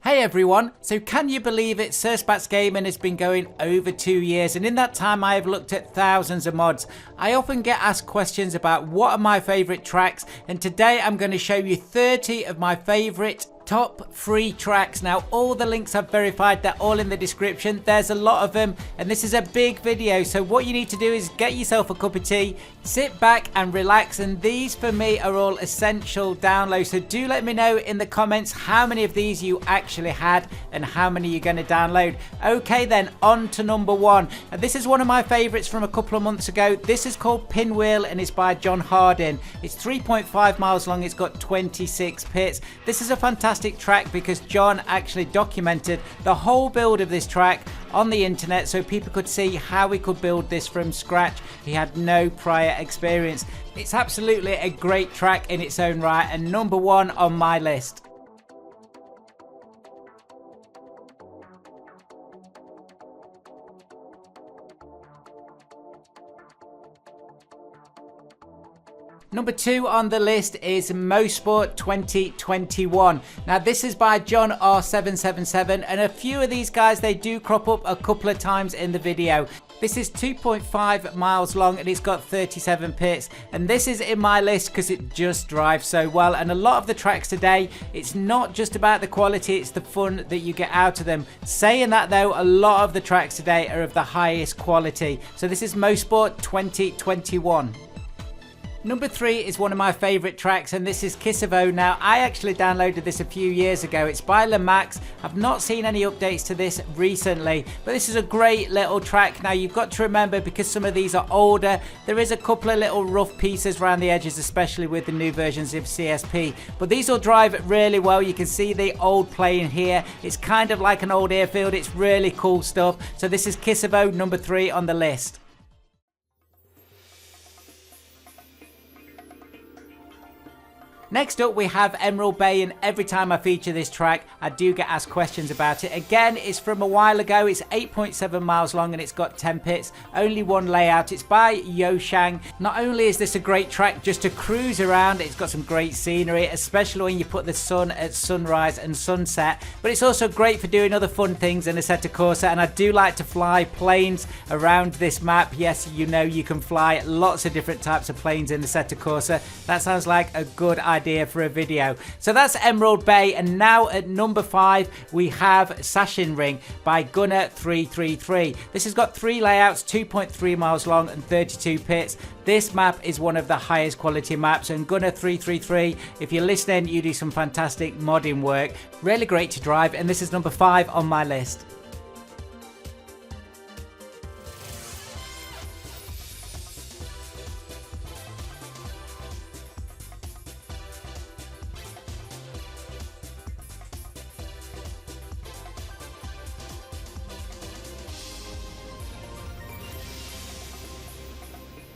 Hey everyone, so can you believe it, Surfbats Gaming has been going over 2 years, and in that time I have looked at thousands of mods. I often get asked questions about what are my favourite tracks, and today I'm going to show you 30 of my favourite top free tracks. Now all the links I've verified, they're all in the description. There's a lot of them and this is a big video, so what you need to do is get yourself a cup of tea, sit back and relax, and these for me are all essential downloads. So do let me know in the comments how many of these you actually had and how many you're going to download. Okay then, on to number one, and this is one of my favorites from a couple of months ago. This is called Pinwheel and it's by John Hardin. It's 3.5 miles long, it's got 26 pits. This is a fantastic track because John actually documented the whole build of this track on the internet so people could see how we could build this from scratch. He had no prior experience. It's absolutely a great track in its own right and number one on my list. Number two on the list is Mosport 2021. Now this is by John R777 and a few of these guys, they do crop up a couple of times in the video. This is 2.5 miles long and it's got 37 pits, and this is in my list because it just drives so well. And a lot of the tracks today, it's not just about the quality, it's the fun that you get out of them. Saying that though, a lot of the tracks today are of the highest quality. So this is Mosport 2021. Number three is one of my favourite tracks and this is Kissavo. Now I actually downloaded this a few years ago. It's by Lamax. I've not seen any updates to this recently, but this is a great little track. Now you've got to remember, because some of these are older, there is a couple of little rough pieces around the edges, especially with the new versions of CSP, but these will drive really well. You can see the old plane here. It's kind of like an old airfield. It's really cool stuff. So this is Kissavo, number three on the list. Next up we have Emerald Bay, and every time I feature this track I do get asked questions about it. Again, it's from a while ago. It's 8.7 miles long and it's got 10 pits, only one layout. It's by Yoshang. Not only is this a great track just to cruise around, it's got some great scenery, especially when you put the sun at sunrise and sunset, but it's also great for doing other fun things in Assetto Corsa. And I do like to fly planes around this map. Yes, you know you can fly lots of different types of planes in Assetto Corsa. That sounds like a good idea for a video. So that's Emerald Bay, and now at number 5 we have Shaun Ring by Gunner 333. This has got 3 layouts, 2.3 miles long and 32 pits. This map is one of the highest quality maps, and Gunner 333, if you're listening, you do some fantastic modding work. Really great to drive, and this is number 5 on my list.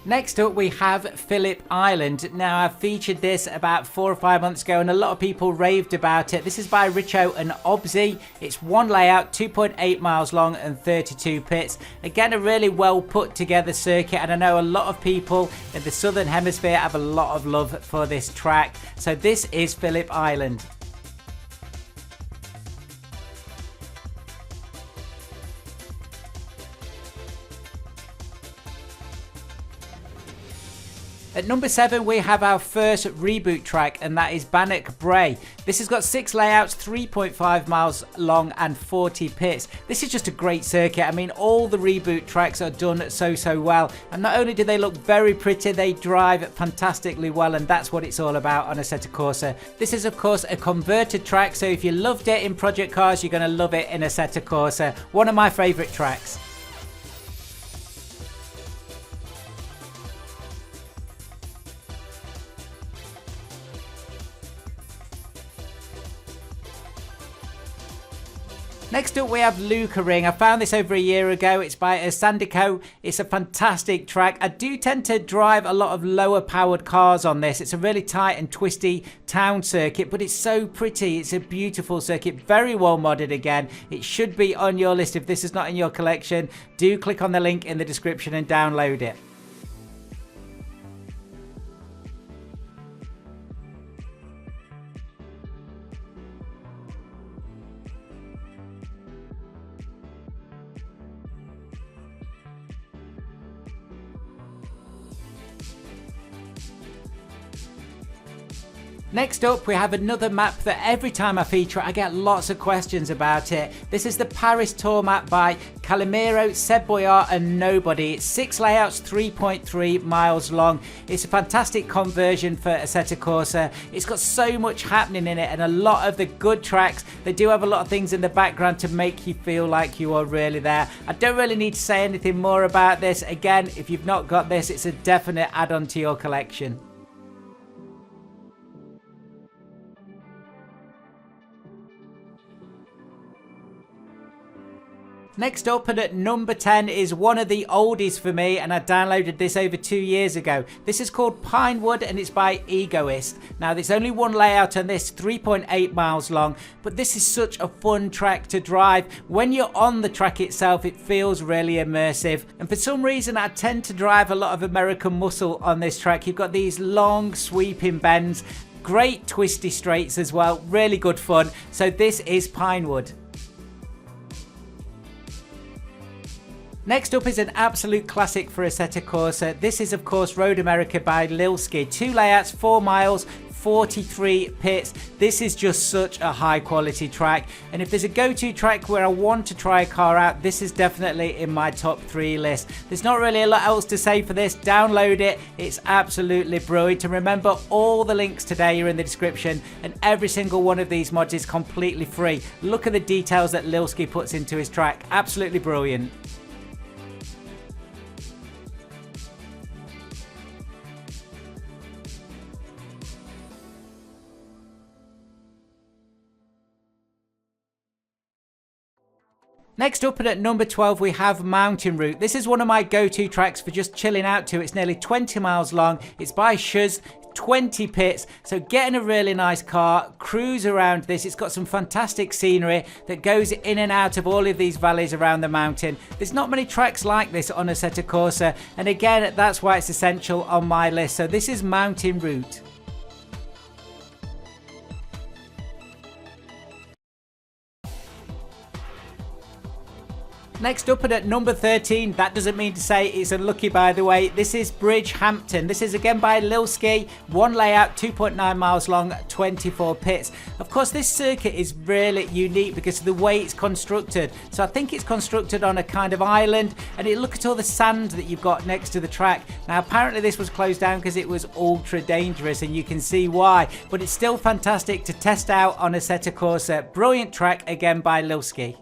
Next up we have Phillip Island. Now I featured this about 4 or 5 months ago and a lot of people raved about it. This is by Richo and Obzi. It's one layout, 2.8 miles long and 32 pits. Again, a really well put together circuit, and I know a lot of people in the southern hemisphere have a lot of love for this track. So this is Phillip Island. At number 7 we have our first reboot track, and that is Bannock Bray. This has got 6 layouts, 3.5 miles long and 40 pits. This is just a great circuit. I mean, all the reboot tracks are done so well, and not only do they look very pretty, they drive fantastically well, and that's what it's all about on Assetto Corsa. This is of course a converted track, so if you loved it in Project Cars, you're going to love it in Assetto Corsa. One of my favourite tracks. Next up we have Lucaring. I found this over a year ago. It's by Sandico. It's a fantastic track. I do tend to drive a lot of lower powered cars on this. It's a really tight and twisty town circuit, but it's so pretty. It's a beautiful circuit, very well modded again. It should be on your list if this is not in your collection. Do click on the link in the description and download it. Next up, we have another map that every time I feature it, I get lots of questions about it. This is the Paris Tour map by Calimero, Seb Boyar and Nobody. It's 6 layouts, 3.3 miles long. It's a fantastic conversion for Assetto Corsa. It's got so much happening in it and a lot of the good tracks. They do have a lot of things in the background to make you feel like you are really there. I don't really need to say anything more about this. Again, if you've not got this, it's a definite add-on to your collection. Next up, and at number 10 is one of the oldies for me, and I downloaded this over 2 years ago. This is called Pinewood and it's by Egoist. Now there's only one layout on this, 3.8 miles long, but this is such a fun track to drive. When you're on the track itself, it feels really immersive, and for some reason I tend to drive a lot of American muscle on this track. You've got these long sweeping bends, great twisty straights as well, really good fun. So this is Pinewood. Next up is an absolute classic for Assetto Corsa. This is of course Road America by Lilski. 2 layouts, 4 miles, 43 pits. This is just such a high quality track, and if there's a go-to track where I want to try a car out, this is definitely in my top 3 list. There's not really a lot else to say for this. Download it, it's absolutely brilliant. And remember, all the links today are in the description, and every single one of these mods is completely free. Look at the details that Lilski puts into his track, absolutely brilliant. Next up, and at number 12, we have Mountain Route. This is one of my go-to tracks for just chilling out to. It's nearly 20 miles long. It's by Shuz, 20 pits. So get in a really nice car, cruise around this. It's got some fantastic scenery that goes in and out of all of these valleys around the mountain. There's not many tracks like this on Assetto Corsa, and again, that's why it's essential on my list. So this is Mountain Route. Next up, and at number 13, that doesn't mean to say it's unlucky by the way, this is Bridge Hampton. This is again by Lilski, 1 layout, 2.9 miles long, 24 pits. Of course, this circuit is really unique because of the way it's constructed. So I think it's constructed on a kind of island, and look at all the sand that you've got next to the track. Now apparently this was closed down because it was ultra dangerous, and you can see why, but it's still fantastic to test out on Assetto Corsa. Brilliant track again by Lilski.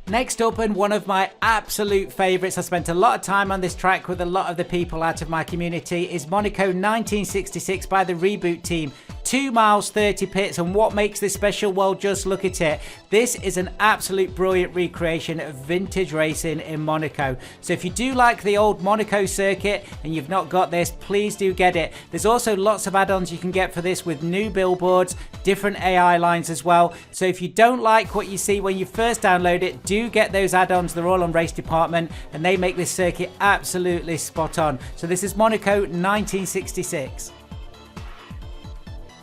Next up, and one of my absolute favourites, I spent a lot of time on this track with a lot of the people out of my community, is Monaco 1966 by the Reboot team. 2 miles, 30 pits, and what makes this special? Well, just look at it. This is an absolute brilliant recreation of vintage racing in Monaco. So if you do like the old Monaco circuit and you've not got this, please do get it. There's also lots of add-ons you can get for this with new billboards, different AI lines as well. So if you don't like what you see when you first download it, do get those add-ons. They're all on Race Department and they make this circuit absolutely spot on. So this is Monaco 1966.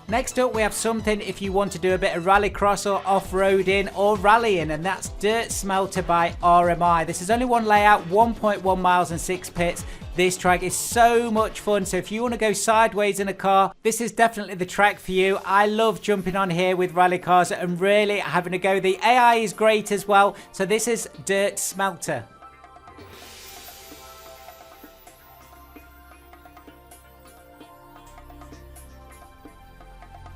Next up, we have something if you want to do a bit of rallycross or off-roading or rallying, and that's Dirt Smelter by RMI. This is only 1 layout, 1.1 miles and 6 pits. This track is so much fun, so if you want to go sideways in a car, this is definitely the track for you. I love jumping on here with rally cars and really having a go. The AI is great as well, so this is Dirt Smelter.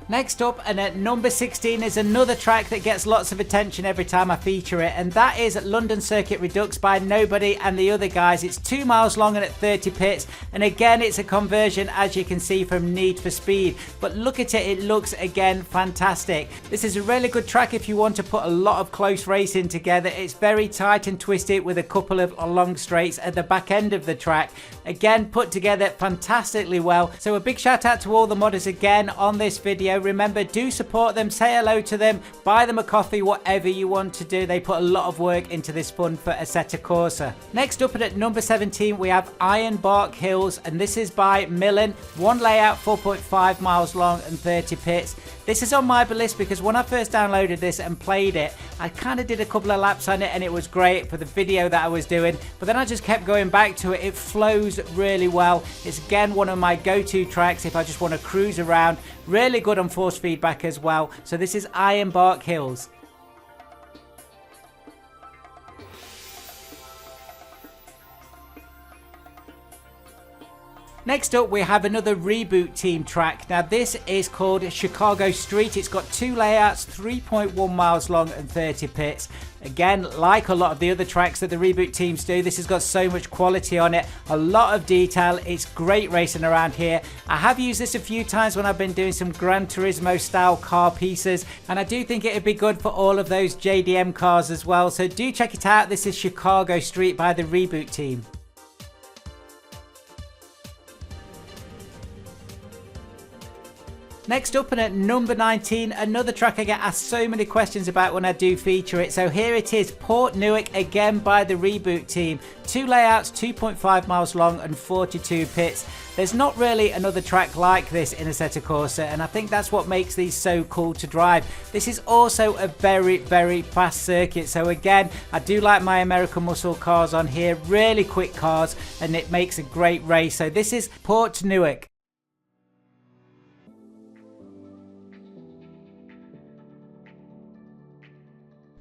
Next up, and at number 16, is another track that gets lots of attention every time I feature it, and that is London Circuit Redux by Nobody and the other guys. It's 2 miles long and at 30 pits, and again it's a conversion, as you can see, from Need for Speed. But look at it, it looks again fantastic. This is a really good track if you want to put a lot of close racing together. It's very tight and twisted with a couple of long straights at the back end of the track. Again, put together fantastically well. So a big shout out to all the modders again on this video. video. Remember, do support them, say hello to them, buy them a coffee, whatever you want to do. They put a lot of work into this fund for Assetto Corsa. Next up at number 17, we have Ironbark Hills, and this is by Millen. One layout, 4.5 miles long and 30 pits. This is on my list because when I first downloaded this and played it, I kind of did a couple of laps on it and it was great for the video that I was doing, but then I just kept going back to it. It flows really well. It's again one of my go-to tracks if I just want to cruise around. Really good on force feedback as well. So this is Ironbark Hills. Next up, we have another Reboot Team track. Now this is called Chicago Street. It's got two layouts, 3.1 miles long and 30 pits. Again, like a lot of the other tracks that the Reboot teams do, this has got so much quality on it, a lot of detail. It's great racing around here. I have used this a few times when I've been doing some Gran Turismo style car pieces, and I do think it'd be good for all of those JDM cars as well. So do check it out. This is Chicago Street by the Reboot team. Next up and at number 19, another track I get asked so many questions about when I do feature it. So here it is, Port Newark, again by the Reboot team. Two layouts, 2.5 miles long and 42 pits. There's not really another track like this in Assetto Corsa, and I think that's what makes these so cool to drive. This is also a very, very fast circuit. So again, I do like my American muscle cars on here, really quick cars, and it makes a great race. So this is Port Newark.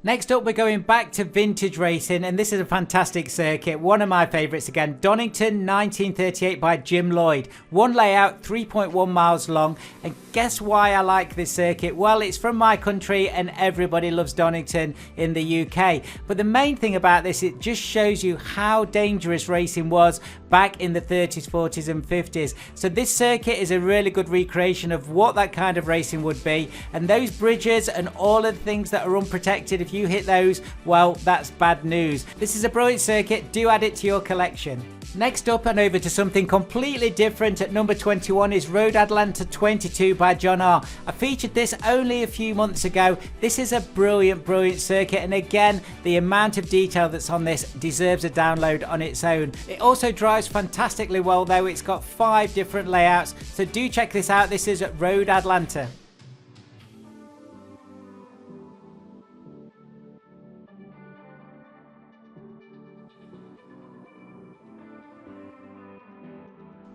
Next up, we're going back to vintage racing, and this is a fantastic circuit. One of my favourites again, Donington 1938 by Jim Lloyd. One layout, 3.1 miles long. And guess why I like this circuit? Well, it's from my country and everybody loves Donington in the UK. But the main thing about this, it just shows you how dangerous racing was back in the 30s, 40s and 50s. So this circuit is a really good recreation of what that kind of racing would be. And those bridges and all of the things that are unprotected, if you hit those, well, that's bad news. This is a brilliant circuit. Do add it to your collection. Next up and over to something completely different at number 21 is Road Atlanta 22 by John R. I featured this only a few months ago. This is a brilliant, brilliant circuit, and again, the amount of detail that's on this deserves a download on its own. It also drives fantastically well though. It's got 5 different layouts, so do check this out. This is Road Atlanta.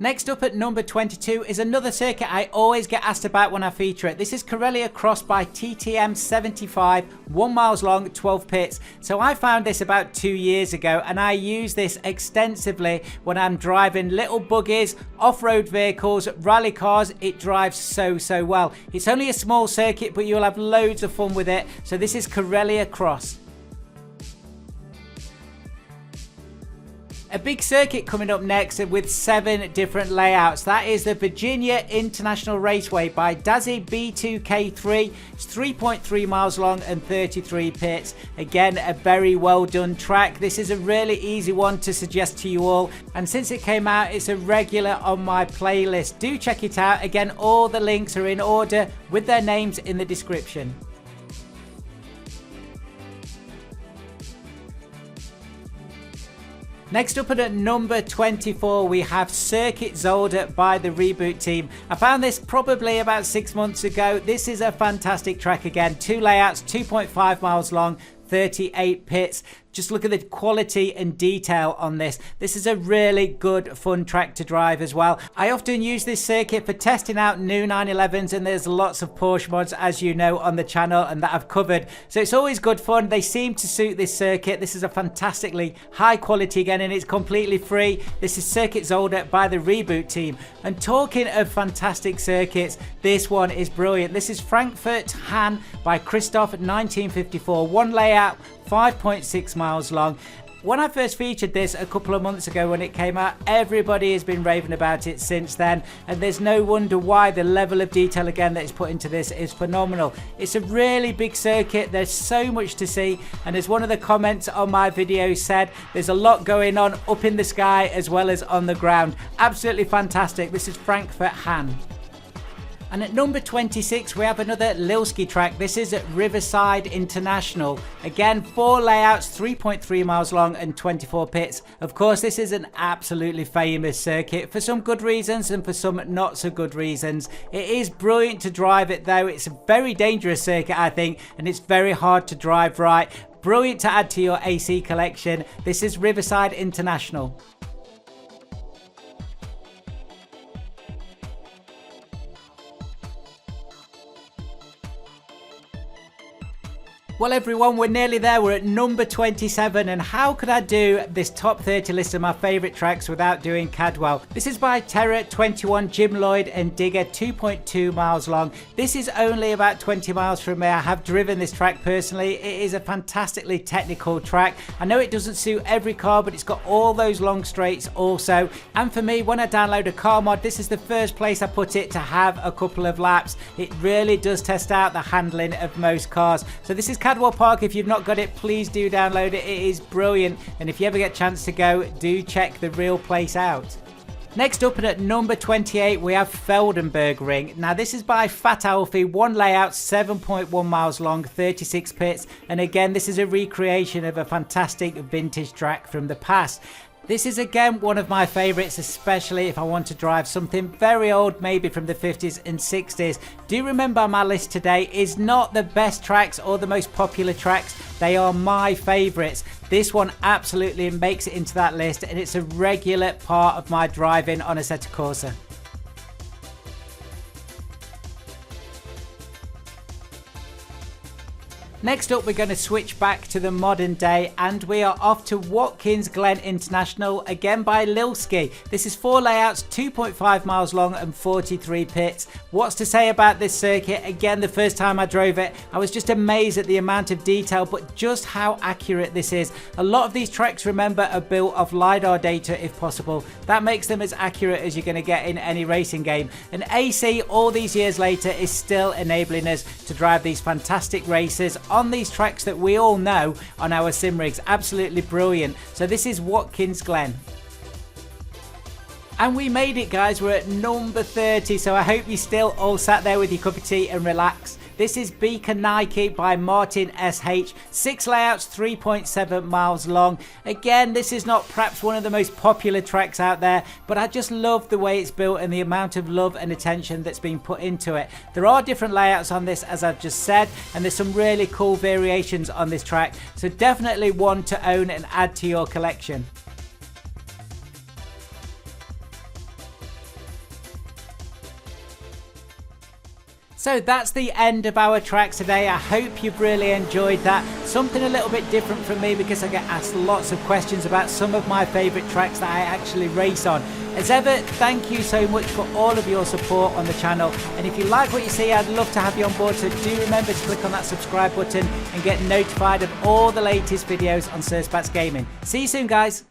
Next up at number 22 is another circuit I always get asked about when I feature it. This is Corellia Cross by TTM 75, 1 miles long, 12 pits. So I found this about 2 years ago, and I use this extensively when I'm driving little buggies, off-road vehicles, rally cars. It drives so well. It's only a small circuit, but you'll have loads of fun with it. So this is Corellia Cross. A big circuit coming up next with 7 different layouts. That is the Virginia International Raceway by Dazzy B2K3. It's 3.3 miles long and 33 pits. Again, a very well done track. This is a really easy one to suggest to you all. And since it came out, it's a regular on my playlist. Do check it out. Again, all the links are in order with their names in the description. Next up at number 24, we have Circuit Zolder by the Reboot team. I found this probably about 6 months ago. This is a fantastic track again. 2 layouts, 2.5 miles long, 38 pits. Just look at the quality and detail on this. This is a really good, fun track to drive as well. I often use this circuit for testing out new 911s, and there's lots of Porsche mods, as you know, on the channel and that I've covered. So it's always good fun. They seem to suit this circuit. This is a fantastically high quality again, and it's completely free. This is Circuit Zolder by the Reboot team. And talking of fantastic circuits, this one is brilliant. This is Frankfurt Han by Christoph 1954. One layout, 5.6 miles long. When I first featured this a couple of months ago when it came out, everybody has been raving about it since then, and there's no wonder why. The level of detail again that is put into this is phenomenal. It's a really big circuit. There's so much to see, and as one of the comments on my video said, there's a lot going on up in the sky as well as on the ground. Absolutely fantastic. This is Frankfurt Han. And at number 26 we have another Lilski track. This is at Riverside International. Again, 4 layouts, 3.3 miles long and 24 pits. Of course, this is an absolutely famous circuit for some good reasons and for some not so good reasons. It is brilliant to drive it though. It's a very dangerous circuit, I think, and it's very hard to drive right. Brilliant to add to your AC collection. This is Riverside International. Well everyone, we're nearly there. We're at number 27, and how could I do this top 30 list of my favourite tracks without doing Cadwell? This is by Terra 21, Jim Lloyd and Digger, 2.2 miles long. This is only about 20 miles from me. I have driven this track personally. It is a fantastically technical track. I know it doesn't suit every car, but it's got all those long straights also. And for me, when I download a car mod, this is the first place I put it to have a couple of laps. It really does test out the handling of most cars. So this is Cadwell Park. If you've not got it, please do download it. It is brilliant, and if you ever get a chance to go, do check the real place out. Next up, and at number 28 we have Feldenberg Ring. Now this is by Fat Alfie, 1 layout, 7.1 miles long, 36 pits, and again this is a recreation of a fantastic vintage track from the past. This is again one of my favourites, especially if I want to drive something very old, maybe from the 50s and 60s. Do remember, my list today is not the best tracks or the most popular tracks. They are my favourites. This one absolutely makes it into that list, and it's a regular part of my driving on Assetto Corsa. Next up, we're going to switch back to the modern day, and we are off to Watkins Glen International, again by Lilski. This is 4 layouts, 2.5 miles long and 43 pits. What's to say about this circuit? Again, the first time I drove it, I was just amazed at the amount of detail, but just how accurate this is. A lot of these tracks, remember, are built off LiDAR data if possible. That makes them as accurate as you're going to get in any racing game. And AC, all these years later, is still enabling us to drive these fantastic races on these tracks that we all know on our sim rigs. Absolutely brilliant. So this is Watkins Glen. And we made it, guys. We're at number 30, so I hope you still all sat there with your cup of tea and relax. This is Beacon Nike by Martin SH, 6 layouts, 3.7 miles long. Again, this is not perhaps one of the most popular tracks out there, but I just love the way it's built and the amount of love and attention that's been put into it. There are different layouts on this, as I've just said, and there's some really cool variations on this track, so definitely one to own and add to your collection. So that's the end of our tracks today. I hope you've really enjoyed that. Something a little bit different from me, because I get asked lots of questions about some of my favourite tracks that I actually race on. As ever, thank you so much for all of your support on the channel. And if you like what you see, I'd love to have you on board. So do remember to click on that subscribe button and get notified of all the latest videos on STRIX Gaming. See you soon, guys.